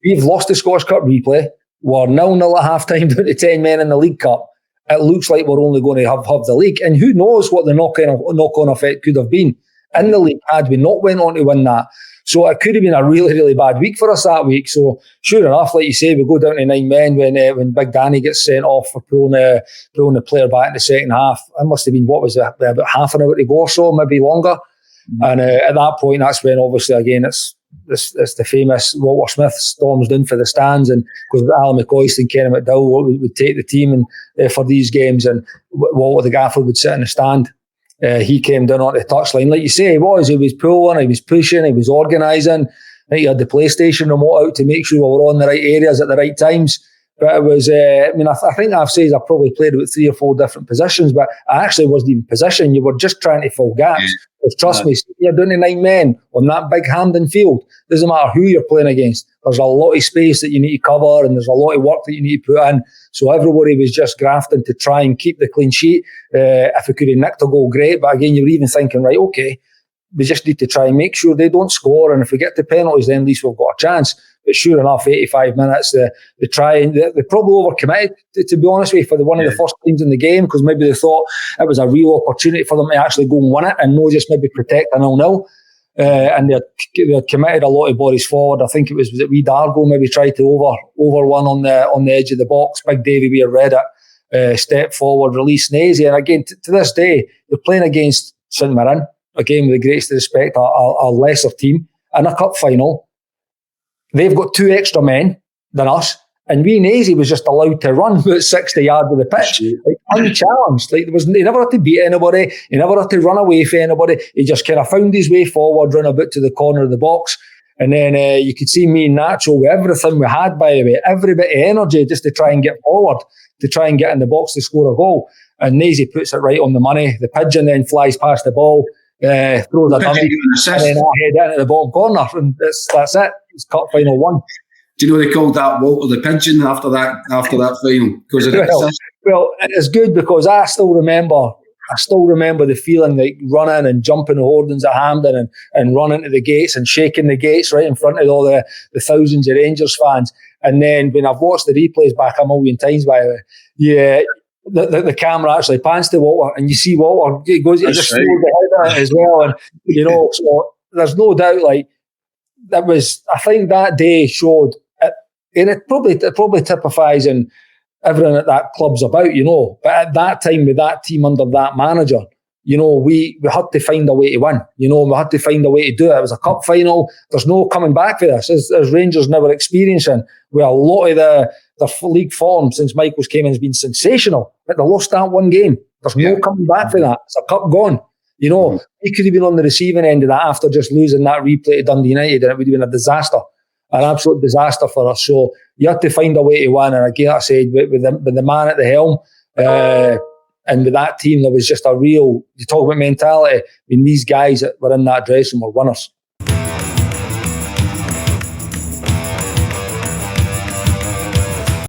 we've lost the Scottish Cup replay. We're 0-0 at half-time down to 10 men in the League Cup. It looks like we're only going to have the league. And who knows what the knock-on effect could have been in the league had we not went on to win that. So it could have been a really, really bad week for us that week. So sure enough, like you say, we go down to 9 men when Big Danny gets sent off for pulling the player back in the second half. It must have been, about half an hour to go or so, maybe longer. Mm-hmm. And at that point, that's when obviously again it's the famous Walter Smith storms down for the stands, and because Alan McCoist and Kenny McDowell would take the team and for these games, and Walter the gaffer would sit in the stand. He came down onto the touchline, like you say, he was pulling, he was pushing, he was organising. I think he had the PlayStation remote out to make sure we were on the right areas at the right times. But it was, I think I've said I probably played with 3 or 4 different positions, but I actually wasn't even positioned. You were just trying to fill gaps. Because trust me, you're doing the 9 men on that big Hampden field. Doesn't matter who you're playing against. There's a lot of space that you need to cover, and there's a lot of work that you need to put in. So everybody was just grafting to try and keep the clean sheet. If we could have nicked a goal, great. But again, you were even thinking, right, okay, we just need to try and make sure they don't score. And if we get the penalties, then at least we've got a chance. But sure enough, 85 minutes, they probably overcommitted, to be honest with you, for one of the first teams in the game, because maybe they thought it was a real opportunity for them to actually go and win it and not just maybe protect a 0-0. And they had committed a lot of bodies forward. I think was it wee Dargo maybe tried to over one on the edge of the box. Big Davy Weir read it, step forward, release Nazy. And again, to this day, they're playing against St Mirren, again with the greatest respect, a lesser team, in a cup final. They've got 2 extra men than us, and we Nazy was just allowed to run about 60 yards of the pitch, like unchallenged. Like he never had to beat anybody, he never had to run away from anybody. He just kind of found his way forward, run a bit to the corner of the box, and then you could see me and Nacho with everything we had, by the way, every bit of energy just to try and get forward, to try and get in the box to score a goal. And Nazy puts it right on the money. The pigeon then flies past the ball, throws a dummy, and then I head into the bottom corner, and that's it. It's cup final 1. Do you know they called that Walter the Pigeon after that final? Because of well, it's good because I still remember the feeling, like running and jumping the hoardings at Hampden and running to the gates and shaking the gates right in front of all the thousands of Rangers fans. And then when I've watched the replays back a million times, by the way, the camera actually pans to Walter, and you see Walter, he just throws the head at it as well. And, so there's no doubt, like, that was, I think that day showed, and it probably typifies in everything that club's about, But at that time, with that team under that manager, we had to find a way to win. We had to find a way to do it. It was a cup final. There's no coming back for this. As Rangers never experiencing, where a lot of the league form since Michaels came in has been sensational. But they lost that one game. There's no coming back for that. It's a cup gone. We could have been on the receiving end of that after just losing that replay to Dundee United, and it would have been a disaster, an absolute disaster for us. So you had to find a way to win. And again, I said, with the man at the helm, and with that team, there was just a real, you talk about mentality, these guys that were in that dressing room were winners.